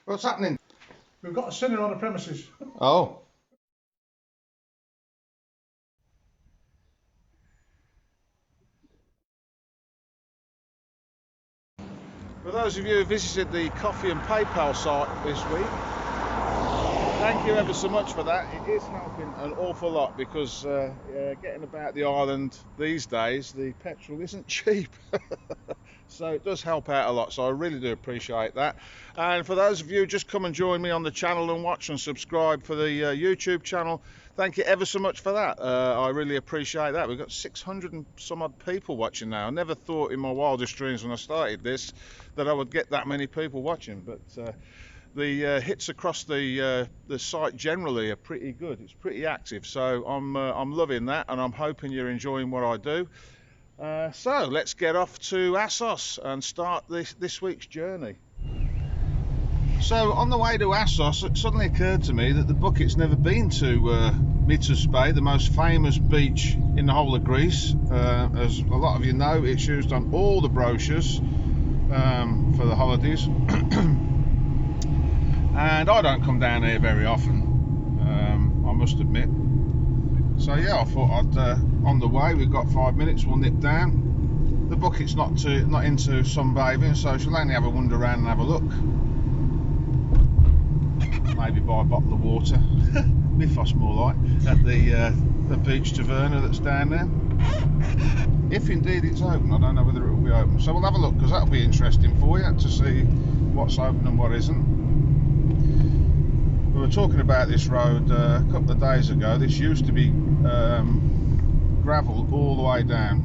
What's happening? We've got a sinner on the premises. Oh. For those of you who visited the Coffee and PayPal site this week, thank you ever so much for that. It is helping an awful lot because getting about the island these days, the petrol isn't cheap. So it does help out a lot, so I really do appreciate that. And for those of you just come and join me on the channel and watch and subscribe for the YouTube channel, thank you ever so much for that. I really appreciate that. We've got 600 and some odd people watching now. I never thought in my wildest dreams when I started this that I would get that many people watching, but the hits across the site generally are pretty good. It's pretty active, so I'm loving that, and I'm hoping you're enjoying what I do. So let's get off to Asos and start this week's journey. So on the way to Asos, it suddenly occurred to me that the bucket's never been to Myrtos Bay, the most famous beach in the whole of Greece. As a lot of you know, it's used on all the brochures for the holidays. And I don't come down here very often, I must admit. So yeah, I thought I'd on the way, we've got 5 minutes, we'll nip down. The bucket's not into sunbathing, so she'll only have a wander around and have a look. Maybe buy a bottle of water, Myrtos more like, at the beach taverna that's down there. If indeed it's open, I don't know whether it will be open. So we'll have a look, because that'll be interesting for you to see what's open and what isn't. We were talking about this road a couple of days ago. This used to be gravel all the way down.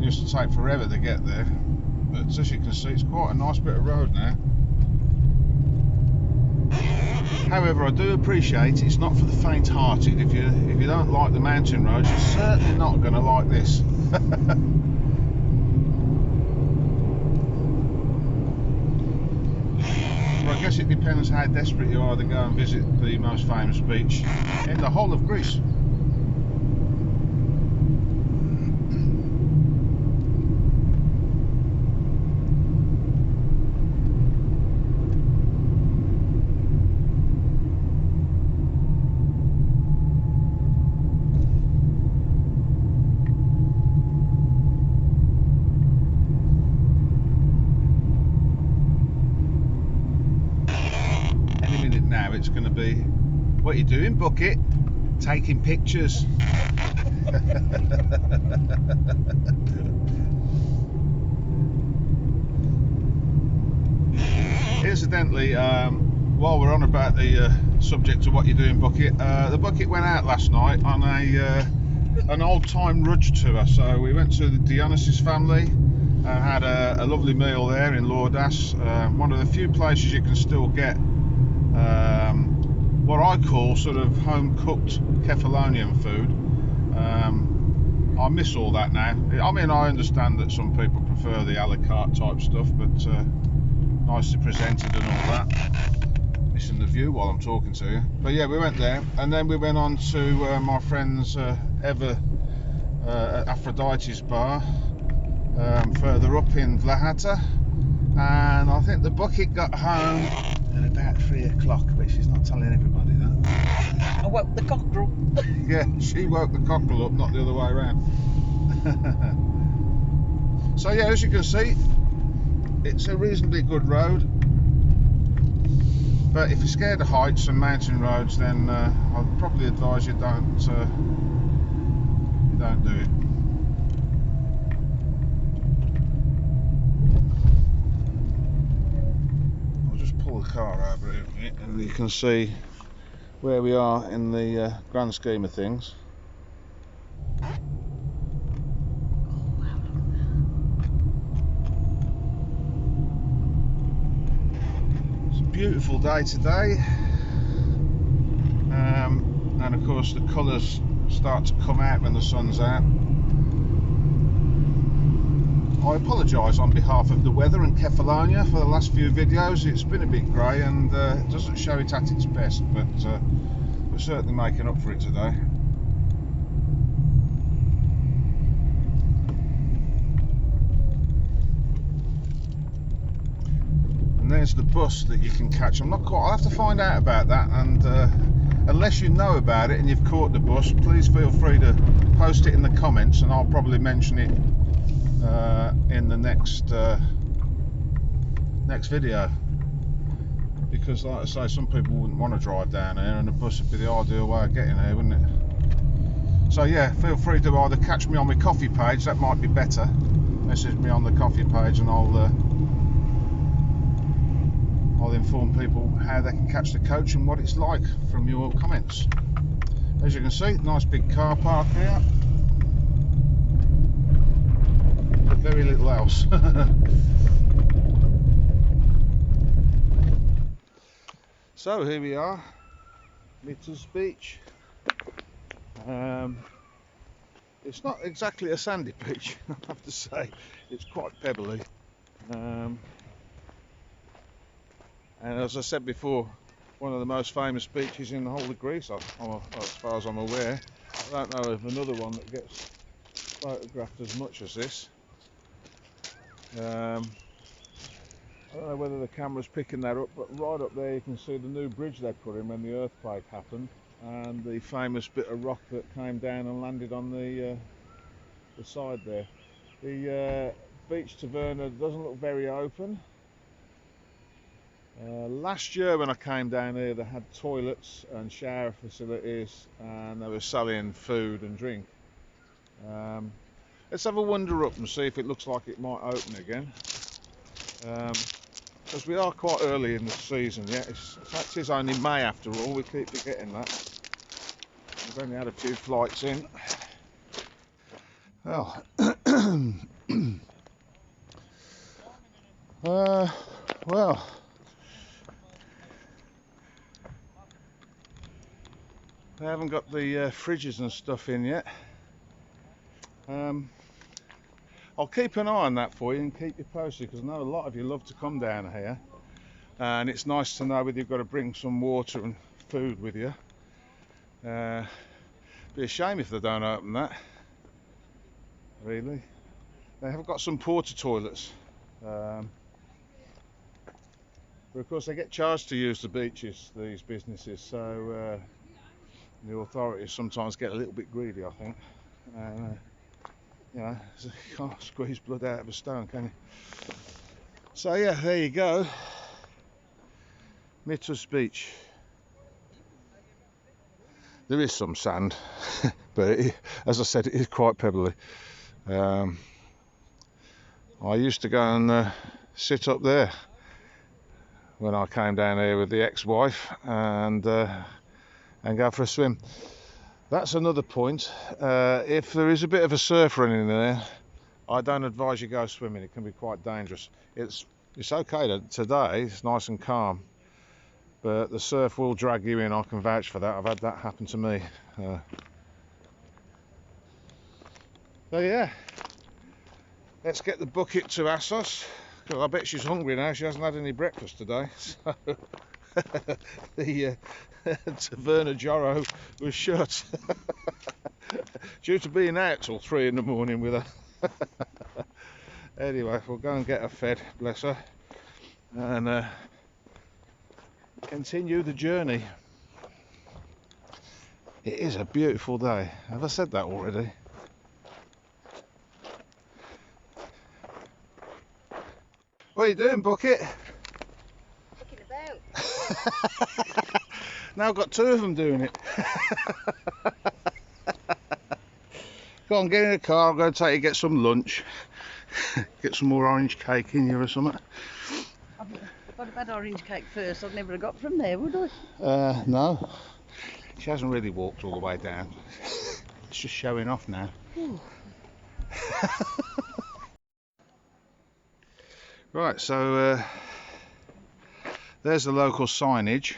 It used to take forever to get there, but as you can see, it's quite a nice bit of road now. However, I do appreciate it's not for the faint-hearted. If you don't like the mountain roads, you're certainly not going to like this. I guess it depends how desperate you are to go and visit the most famous beach in the whole of Greece. Now it's going to be, what are you doing, bucket? Taking pictures. Incidentally, while we're on about the subject of what you're doing, bucket, the bucket went out last night on an old-time Rudge tour. So we went to the Dionysus family and had a lovely meal there in Lourdes. One of the few places you can still get what I call sort of home-cooked Kefalonian food. I miss all that now. I mean, I understand that some people prefer the a la carte type stuff, but nicely presented and all that. Missing the view while I'm talking to you. But yeah, we went there, and then we went on to my friend's Aphrodite's bar further up in Vlahata, and I think the bucket got home at about 3 o'clock, but she's not telling everybody that. I woke the cockerel. Yeah, she woke the cockerel up, not the other way around. So yeah, as you can see, it's a reasonably good road, but if you're scared of heights and mountain roads, then I'd probably advise you don't do it. Pull the car over here a minute and you can see where we are in the grand scheme of things. It's a beautiful day today, and of course the colours start to come out when the sun's out. I apologise on behalf of the weather and Kefalonia for the last few videos. It's been a bit grey and it doesn't show it at its best, but we're certainly making up for it today. and there's the bus that you can catch. I'm not quite, I'll have to find out about that, and unless you know about it and you've caught the bus, please feel free to post it in the comments, and I'll probably mention it in the next video, because like I say, some people wouldn't want to drive down here, and the bus would be the ideal way of getting there, wouldn't it? So yeah, feel free to either catch me on my coffee page, that might be better. Message me on the coffee page, and I'll inform people how they can catch the coach and what it's like from your comments. As you can see, nice big car park here, but very little else. So here we are, Myrtos Beach. It's not exactly a sandy beach, I have to say. It's quite pebbly. And as I said before, one of the most famous beaches in the whole of Greece, as far as I'm aware. I don't know of another one that gets photographed as much as this. I don't know whether the camera's picking that up, but right up there you can see the new bridge they put in when the earthquake happened, and the famous bit of rock that came down and landed on the side there. The beach taverna doesn't look very open. Last year when I came down here, they had toilets and shower facilities, and they were selling food and drink. Let's have a wander up and see if it looks like it might open again. Because we are quite early in the season yet. In fact, it's only May after all, we keep forgetting that. We've only had a few flights in. Well, well, they haven't got the fridges and stuff in yet. I'll keep an eye on that for you and keep you posted, because I know a lot of you love to come down here, and it's nice to know whether you've got to bring some water and food with you. Be a shame if they don't open that, really. They have got some porta toilets, but of course they get charged to use the beaches, these businesses, so the authorities sometimes get a little bit greedy, I think. You know, you can't squeeze blood out of a stone, can you? So yeah, there you go, Myrtos Beach. There is some sand, but as I said, it is quite pebbly. I used to go and sit up there when I came down here with the ex-wife, and go for a swim. That's another point. If there is a bit of a surf running in there, I don't advise you go swimming. It can be quite dangerous. It's okay today, it's nice and calm, but the surf will drag you in. I can vouch for that. I've had that happen to me. So yeah, let's get the bucket to Asos. I bet she's hungry now. She hasn't had any breakfast today. So the taverna Joro was shut due to being out till 3 in the morning with her. Anyway, we'll go and get her fed, bless her, and continue the journey. It is a beautiful day. Have I said that already? What are you doing, Bucket? Looking about. Now I've got 2 of them doing it. Go on, get in the car. I'm going to take you to get some lunch. Get some more orange cake in you or something. If I'd have had orange cake first, I'd never have got from there, would I? No. She hasn't really walked all the way down. It's just showing off now. Right, so there's the local signage.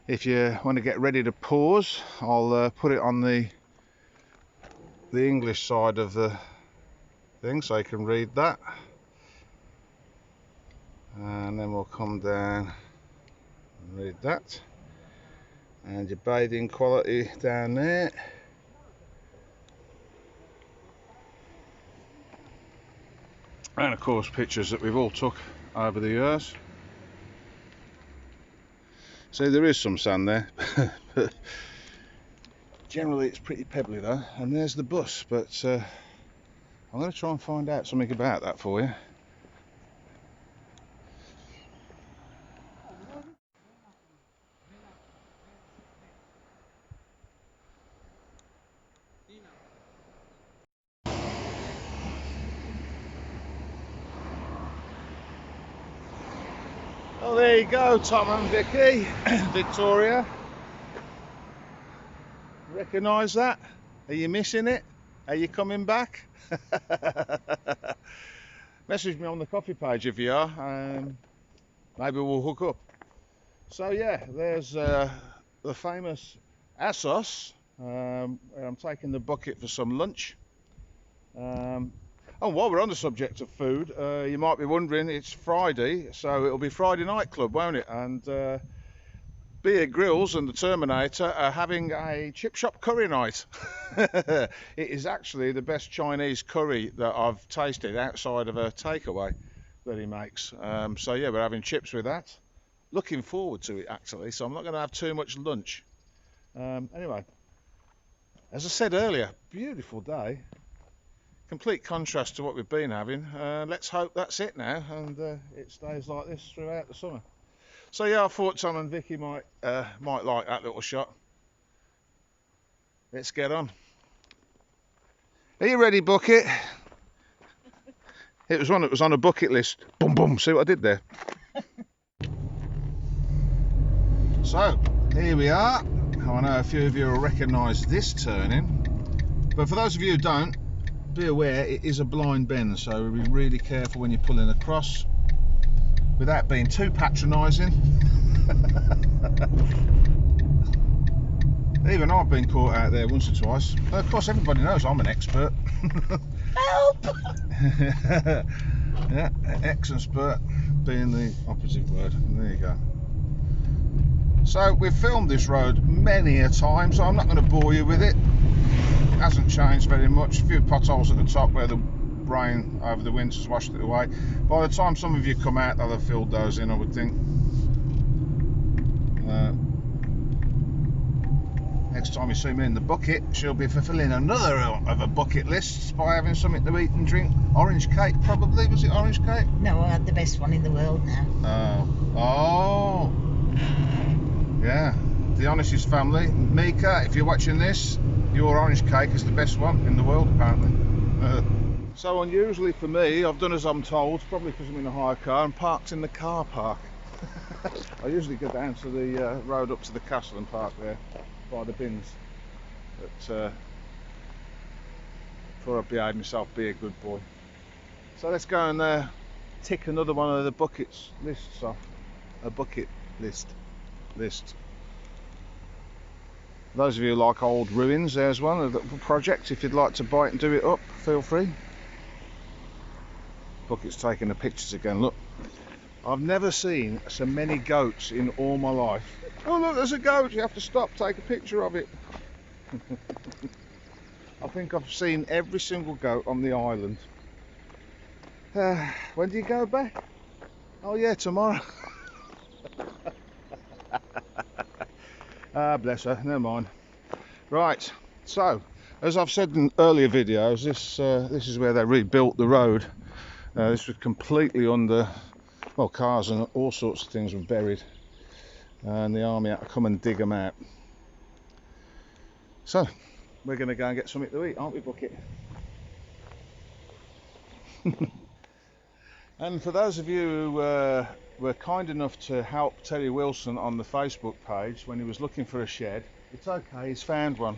If you want to get ready to pause, I'll put it on the English side of the thing so you can read that, and then we'll come down and read that, and your bathing quality down there. And of course pictures that we've all took over the years. See, there is some sand there, but generally it's pretty pebbly though. And there's the bus, but I'm going to try and find out something about that for you. Oh, there you go, Tom and Vicky. Victoria. Recognise that? Are you missing it? Are you coming back? Message me on the coffee page if you are. Maybe we'll hook up. So yeah, there's the famous Asos. I'm taking the bucket for some lunch. And while we're on the subject of food, you might be wondering, it's Friday, so it'll be Friday Night Club, won't it? And Beer Grills and the Terminator are having a chip shop curry night. It is actually the best Chinese curry that I've tasted outside of a takeaway that he makes. So yeah, we're having chips with that. Looking forward to it actually, so I'm not going to have too much lunch. Anyway, as I said earlier, beautiful day. Complete contrast to what we've been having. Let's hope that's it now, and it stays like this throughout the summer. So yeah, I thought Tom and Vicky might like that little shot. Let's get on. Are you ready, bucket? It was one that was on a bucket list. Boom, boom. See what I did there? So here we are. I know a few of you will recognise this turning, but for those of you who don't, be aware it is a blind bend, so be really careful when you're pulling across without being too patronising. Even I've been caught out there once or twice. Of course, everybody knows I'm an expert. Help! Yeah, expert being the opposite word. There you go. So we've filmed this road many a time, so I'm not going to bore you with it. It hasn't changed very much. A few potholes at the top where the rain over the winter's washed it away. By the time some of you come out, they'll have filled those in, I would think. Next time you see me in the bucket, she'll be fulfilling another of her bucket lists by having something to eat and drink. Orange cake, probably. Was it orange cake? No, I had the best one in the world now. Oh. Yeah. The Honestest family. Mika, if you're watching this, your orange cake is the best one in the world, apparently. So unusually for me, I've done as I'm told, probably because I'm in a hire car, and parked in the car park. I usually go down to the road up to the castle and park there by the bins. But before I behave myself, be a good boy. So let's go and tick another one of the buckets lists off. A bucket list. Those of you who like old ruins, there's one, a little project. If you'd like to buy it and do it up, feel free. Bucket's taking the pictures again, look. I've never seen so many goats in all my life. Oh look, there's a goat, you have to stop, take a picture of it. I think I've seen every single goat on the island. When do you go back? Oh yeah, tomorrow. Bless her, never mind. Right, so as I've said in earlier videos, this is where they rebuilt the road. This was completely under, well, cars and all sorts of things were buried, and the army had to come and dig them out. So we're going to go and get something to eat, aren't we, Bucket? And for those of you who were kind enough to help Terry Wilson on the Facebook page when he was looking for a shed, it's okay, he's found one.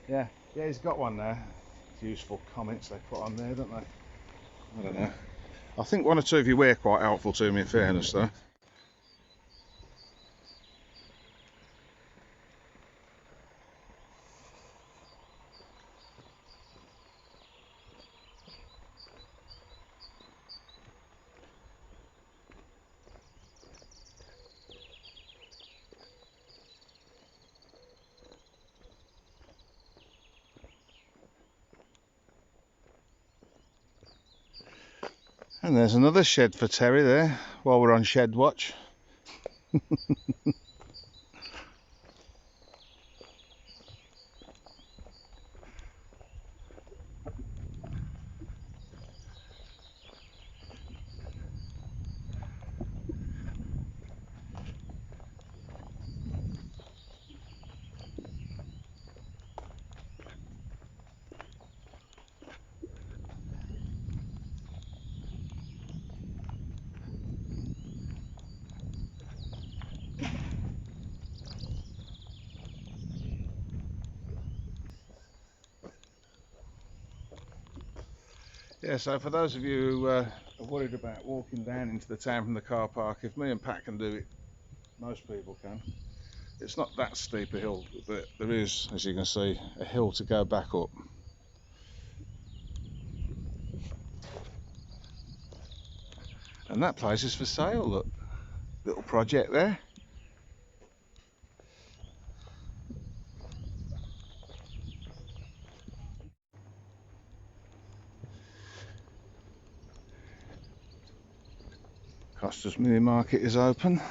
Yeah, he's got one there. It's useful comments they put on there, don't they? I don't know. I think one or two of you were quite helpful to me, in fairness, though. And there's another shed for Terry there, while we're on shed watch. Yeah, so for those of you who are worried about walking down into the town from the car park, if me and Pat can do it, most people can. It's not that steep a hill, but there is, as you can see, a hill to go back up. And that place is for sale, look. Little project there. Costa's Mini Market is open.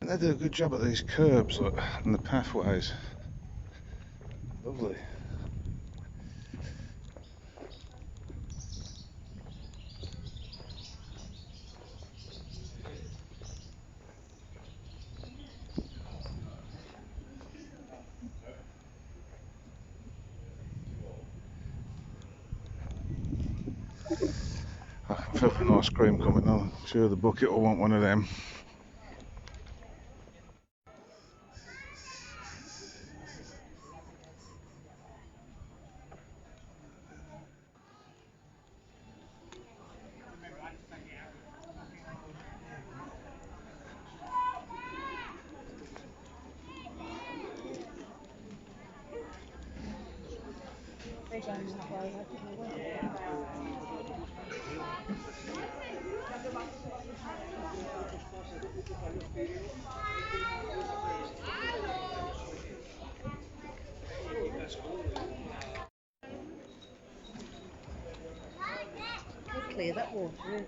And they do a good job at these curbs, look, and the pathways. Lovely. I can feel an ice cream coming on. I'm sure the bucket will want one of them. Clear that water.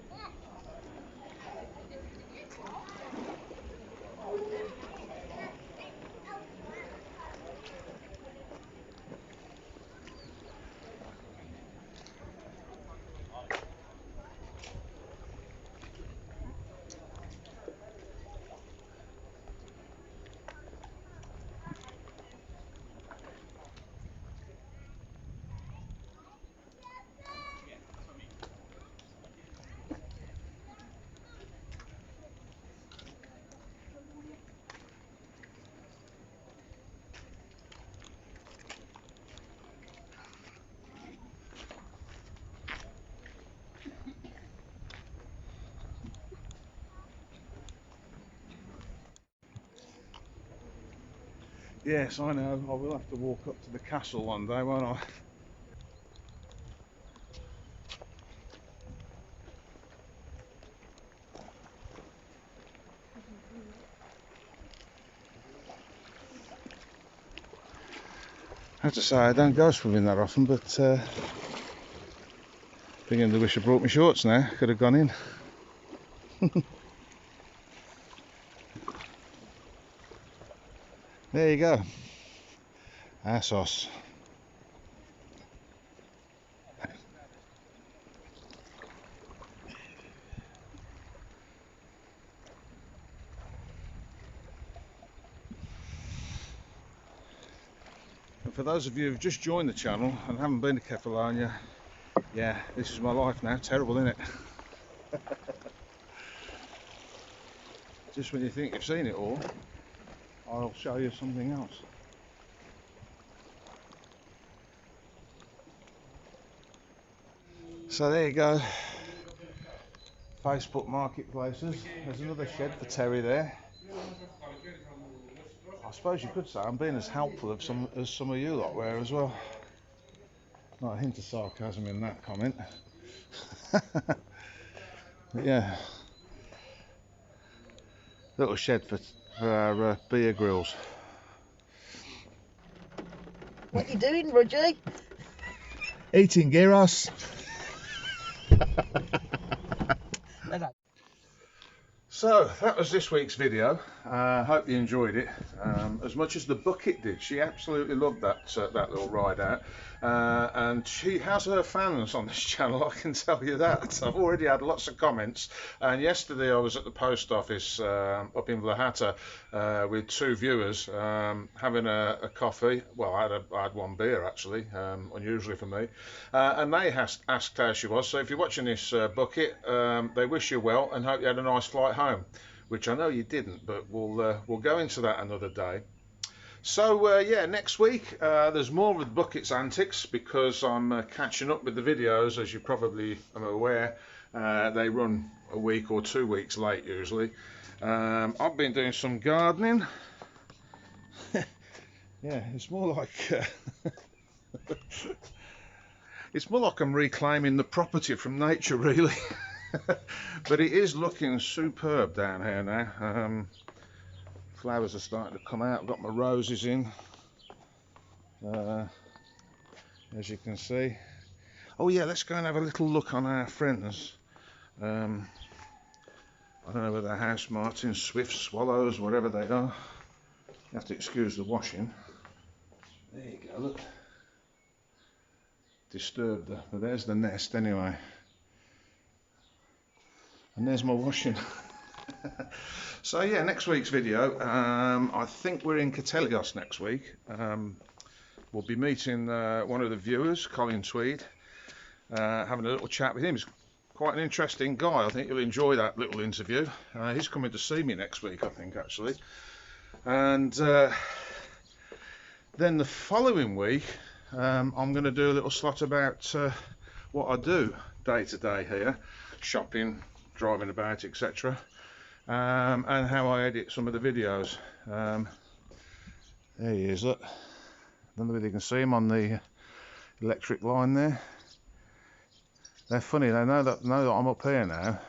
Yes, I know. I will have to walk up to the castle one day, won't I? I have to say, I don't go swimming that often, but beginning to wish I brought my shorts now. Could have gone in. There you go. Asos. And for those of you who've just joined the channel and haven't been to Kefalonia, yeah, this is my life now. Terrible, isn't it? Just when you think you've seen it all, I'll show you something else. So there you go. Facebook Marketplaces. There's another shed for Terry there. I suppose you could say I'm being as helpful as some of you lot were as well. Not a hint of sarcasm in that comment. But yeah, little shed for our beer grills. What you doing, Rudgy? Eating gyros. So that was this week's video. Hope you enjoyed it as much as the bucket did. She absolutely loved that little ride out, and she has her fans on this channel, I can tell you that. I've already had lots of comments, and yesterday I was at the post office up in Vlahata with 2 viewers having a coffee. Well, I had one beer actually, unusually for me, and they asked how she was. So if you're watching this bucket, they wish you well and hope you had a nice flight home, which I know you didn't, but we'll go into that another day. So yeah, next week there's more with Bucket's antics, because I'm catching up with the videos. As you probably are aware, they run a week or 2 weeks late usually. I've been doing some gardening. Yeah, it's more like it's more like I'm reclaiming the property from nature, really. But it is looking superb down here now. Flowers are starting to come out. I've got my roses in, as you can see. Oh yeah, let's go and have a little look on our friends. I don't know whether they're house martins, swifts, swallows, whatever they are. You have to excuse the washing. There you go, look. Disturbed her, but there's the nest anyway. And there's my washing. So yeah, next week's video, I think we're in Kefalonia next week. We'll be meeting one of the viewers, Colin Tweed, having a little chat with him. He's quite an interesting guy. I think you'll enjoy that little interview. He's coming to see me next week, I think, actually. And then the following week, I'm going to do a little slot about what I do day to day here, shopping, driving about, etc. And how I edit some of the videos. There he is, look. I don't know whether you can see him on the electric line there. They're funny, they know that I'm up here now,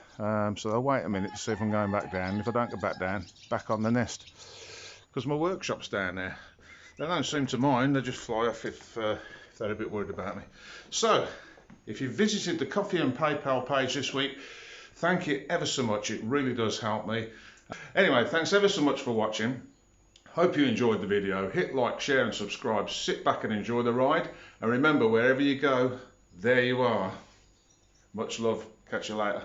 so they'll wait a minute to see if I'm going back down. If I don't go back down, back on the nest, because my workshop's down there. They don't seem to mind, they just fly off if they're a bit worried about me. So, if you visited the Coffee and PayPal page this week, thank you ever so much, it really does help me. Anyway, thanks ever so much for watching. Hope you enjoyed the video. Hit like, share and subscribe. Sit back and enjoy the ride. And remember, wherever you go, there you are. Much love. Catch you later.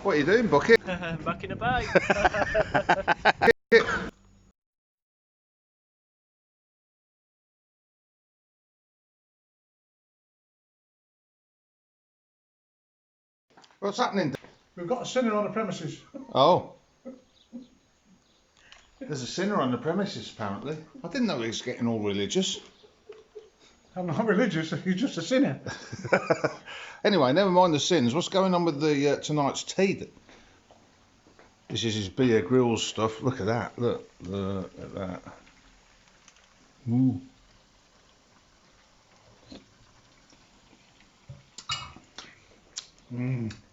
What are you doing, Bucket? Back in a bag. What's happening? We've got a sinner on the premises. Oh. There's a sinner on the premises, apparently. I didn't know he was getting all religious. I'm not religious, he's just a sinner. Anyway, never mind the sins. What's going on with the tonight's tea? This is his Beer Grylls stuff. Look at that. Look at that. Ooh.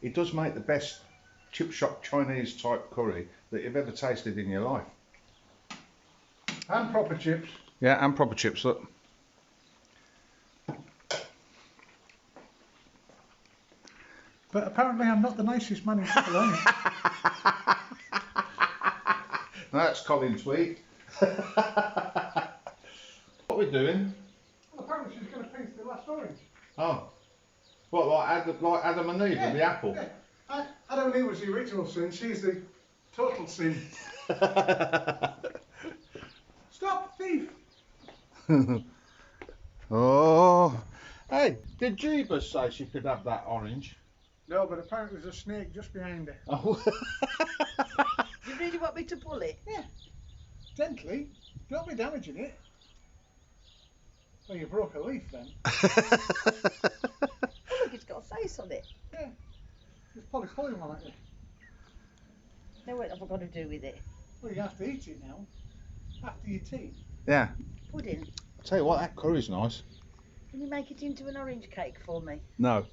It does make the best chip shop Chinese type curry that you've ever tasted in your life. And proper chips. Yeah, and proper chips, look. But apparently I'm not the nicest man in Kefalonia. That's Colin Tweed. What are we doing? Well, apparently she's going to paint the last orange. Oh. What, like Adam and Eve with the apple? Yeah. Adam and Eve was the original sin, she's the total sin. Stop, thief! Oh. Hey, did Jeebus say she could have that orange? No, but apparently there's a snake just behind her. Oh. You really want me to pull it? Yeah. Gently. Don't be damaging it. Well, you broke a leaf then. Oh, look, it's got a face on it. Yeah. Just pulling one at you. Now what have I got to do with it? Well, you have to eat it now. After your tea. Yeah. Pudding. I'll tell you what, that curry's nice. Can you make it into an orange cake for me? No.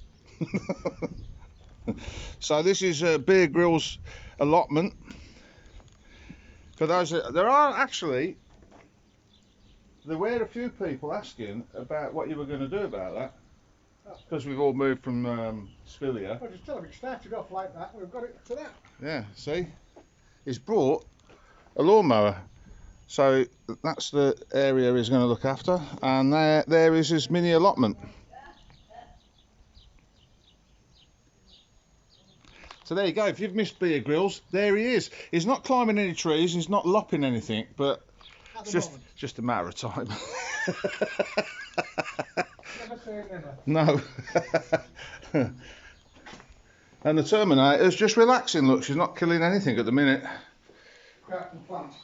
So this is Beer Grylls allotment. For those, there are actually there were a few people asking about what you were going to do about that. Because we've all moved from Sfilia. Well, just tell them it started off like that, we've got it to that. Yeah, see? He's brought a lawnmower. So that's the area he's going to look after. And there is his mini allotment. So there you go. If you've missed Beer Grylls, there he is. He's not climbing any trees, he's not lopping anything, but it's just a matter of time. Never say never. No. And the Terminator's just relaxing. Look, she's not killing anything at the minute. Crap and plants.